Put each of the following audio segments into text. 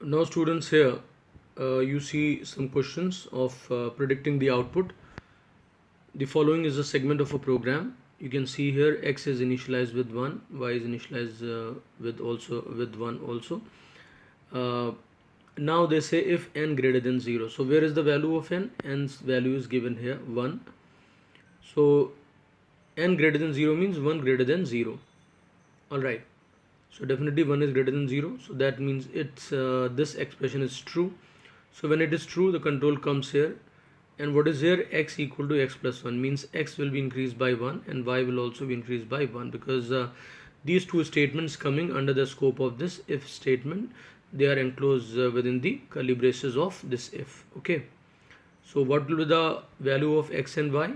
Now students, here you see some questions of predicting the output. The following is a segment of a program. You can see here x is initialized with 1, y is initialized with 1 also. Now they say if n greater than 0. So where is the value of n? N's value is given here 1. So n greater than 0 means 1 greater than 0. Alright. So definitely 1 is greater than 0. So that means it's this expression is true. So when it is true, the control comes here. And what is here? X equal to x plus 1 means x will be increased by 1 and y will also be increased by 1, because these two statements coming under the scope of this if statement, they are enclosed within the curly braces of this if. Okay. So what will be the value of x and y?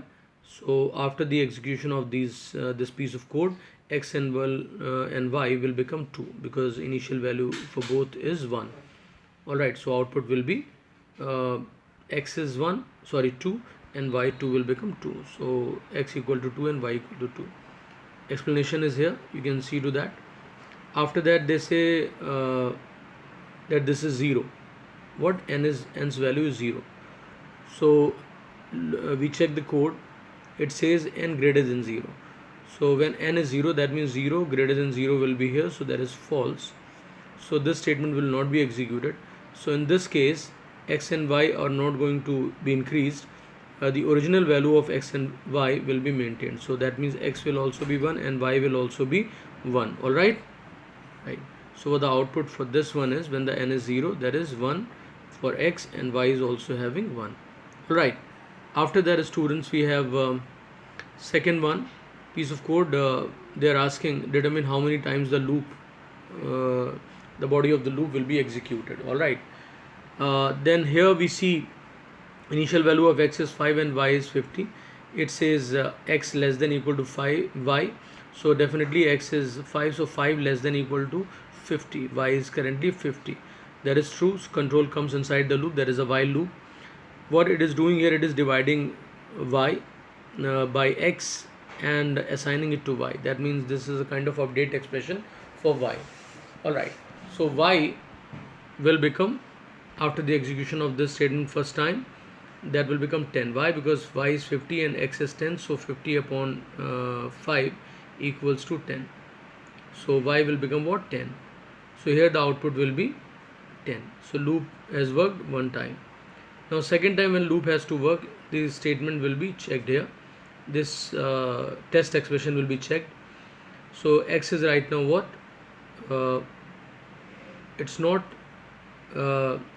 So after the execution of these this piece of code, x and y will become 2, because initial value for both is 1. Alright, so output will be x is 2 and y2 will become 2. So x equal to 2 and y equal to 2. Explanation is here, you can see to that. After that they say that this is 0. What? N's value is 0. So we check the code, it says n greater than 0. So when n is 0, that means 0 greater than 0 will be here, so that is false. So this statement will not be executed. So in this case, x and y are not going to be increased. The original value of x and y will be maintained. So that means x will also be 1 and y will also be 1. Alright? Right. So the output for this one is, when the n is 0, that is 1 for x and y is also having 1. Alright. After that, students, we have second one piece of code. They are asking, determine how many times the loop, the body of the loop will be executed. Alright. Then here we see initial value of x is 5 and y is 50. It says x less than equal to 5 y. So definitely x is 5, so 5 less than equal to 50. Y is currently 50. That is true. So control comes inside the loop. That is a while loop. What it is doing here, it is dividing y by x and assigning it to y. That means this is a kind of update expression for y. Alright. So y will become, after the execution of this statement first time, that will become 10. Why? Because y is 50 and x is 10. So 50 upon 5 equals to 10. So y will become what? 10. So here the output will be 10. So loop has worked one time. Now second time when loop has to work, this statement will be checked here. This test expression will be checked. So x is right now what? It's not,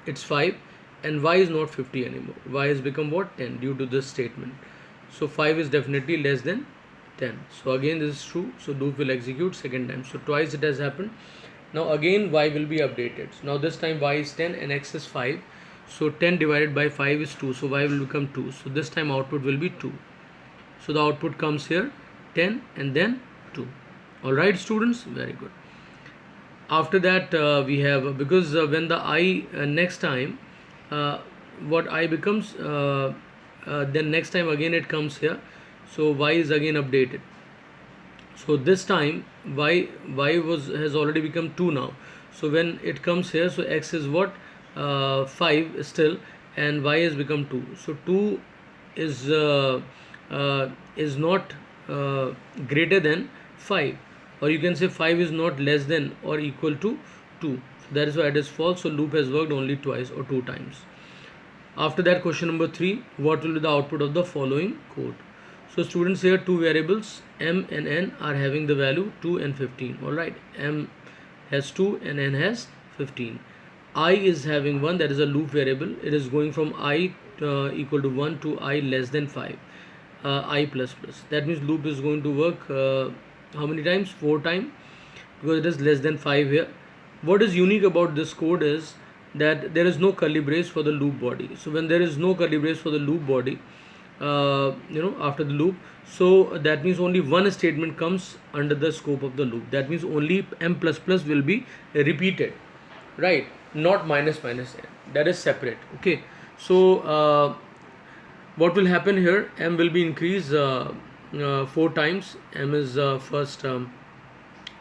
it's 5 and y is not 50 anymore. Y has become what? 10 due to this statement. So 5 is definitely less than 10. So again this is true. So loop will execute second time. So twice it has happened. Now again y will be updated. So now this time y is 10 and x is 5. So 10 divided by 5 is 2. So y will become 2. So this time output will be 2. So the output comes here 10 and then 2. Alright students, very good. After that we have, because when the I next time what I becomes, then next time again it comes here. So y is again updated. So this time y has already become 2 now. So when it comes here, so x is what? 5 still, and y has become 2. So 2 is not greater than 5, or you can say 5 is not less than or equal to 2. So that is why it is false. So loop has worked only twice or 2 times. After that, question number 3, what will be the output of the following code? So students, here two variables m and n are having the value 2 and 15. Alright, m has 2 and n has 15. I is having 1, that is a loop variable. It is going from I equal to 1 to I less than 5, I plus plus. That means loop is going to work how many times? 4 times, because it is less than 5 here. What is unique about this code is that there is no curly brace for the loop body. So when there is no curly brace for the loop body, after the loop, so that means only one statement comes under the scope of the loop. That means only m plus plus will be repeated, right? Not minus minus n. That is separate. Okay. So what will happen here? M will be increased 4 times. M is first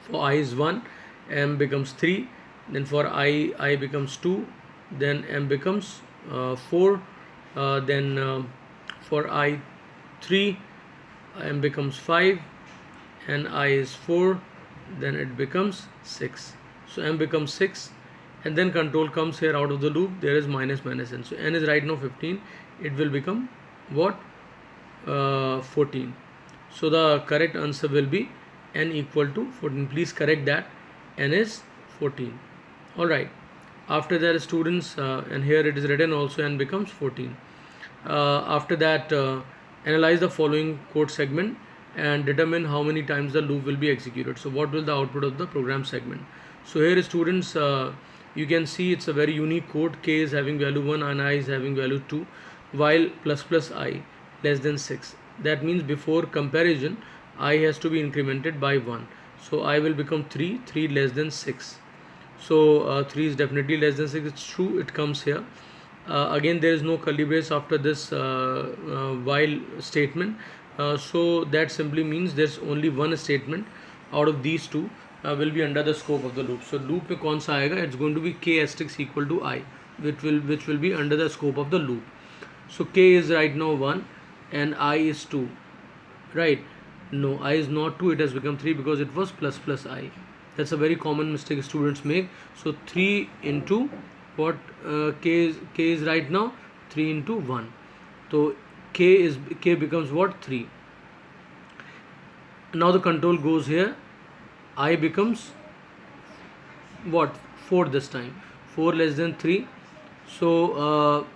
for I is 1, m becomes 3, then for I becomes 2, then m becomes 4, then for I 3, m becomes 5, and I is 4, then it becomes 6. So m becomes 6, and then control comes here out of the loop, there is minus minus n. So n is right now 15, it will become what? 14. So the correct answer will be n equal to 14. Please correct that, n is 14. Alright, after that students, and here it is written also n becomes 14. After that, analyze the following code segment and determine how many times the loop will be executed. So what will the output of the program segment? So here students, you can see it's a very unique code. K is having value 1 and I is having value 2, while plus plus I less than 6. That means before comparison I has to be incremented by 1. So I will become 3, 3 less than 6. So 3 is definitely less than 6. It's true, it comes here. Again there is no curly brace after this while statement. So that simply means there's only one statement out of these two will be under the scope of the loop. So loop में कौन सा आएगा? It's going to be k asterisk equal to I, which will be under the scope of the loop. So k is right now 1 and I is 2, right? No, I is not 2, it has become 3 because it was plus plus I. That's a very common mistake students make. So 3 into what? K is right now 3 into 1. So k becomes what? 3. Now the control goes here. I becomes what? 4 this time. 4 less than 3. So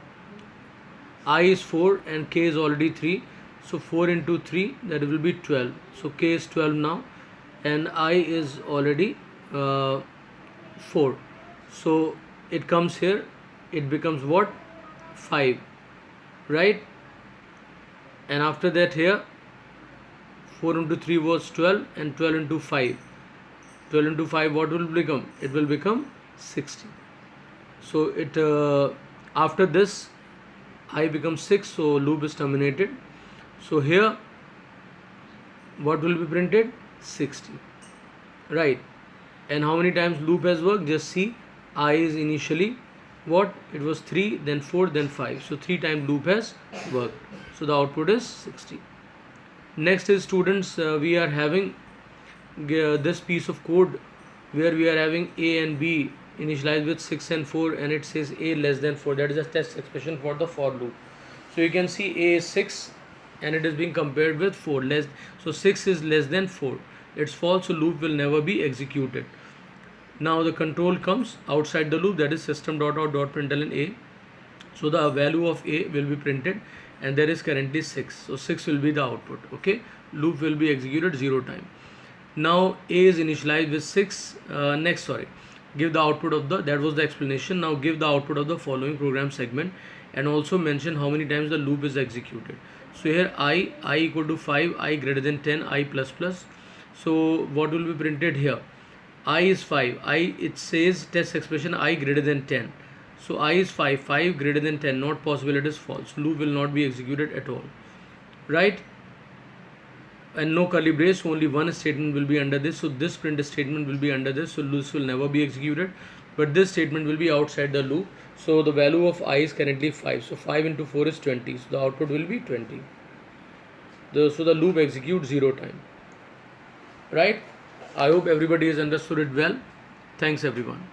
I is 4 and k is already 3. So 4 into 3, that will be 12. So k is 12 now and I is already 4. So it comes here, it becomes what? 5, right? And after that here 4 into 3 was 12 and 12 into 5. 12 into 5 what will become? It will become 60. So it after this I becomes 6, so loop is terminated. So here what will be printed? 60, right? And how many times loop has worked? Just see, I is initially what? It was 3, then 4, then 5. So 3 times loop has worked. So the output is 60. Next is students, we are having this piece of code where we are having a and b initialized with 6 and 4, and it says a less than 4. That is a test expression for the for loop. So you can see a is 6 and it is being compared with 4 less. So 6 is less than 4. It's false, so loop will never be executed. Now the control comes outside the loop, that is system.out.println a. So the value of a will be printed and there is currently 6. So 6 will be the output. Okay, loop will be executed 0 time. Now a is initialized with 6. Give the output of the, that was the explanation. Now give the output of the following program segment and also mention how many times the loop is executed. So here I equal to 5, I greater than 10, I plus plus. So what will be printed here? I is 5, it says test expression I greater than 10. So I is 5, 5 greater than 10, not possible, it is false. Loop will not be executed at all, right? And no curly brace, only one statement will be under this. So this print statement will be under this, so loop will never be executed, but this statement will be outside the loop. So the value of I is currently 5. So 5 into 4 is 20. So the output will be 20. So the loop executes 0 time, right? I hope everybody has understood it well. Thanks everyone.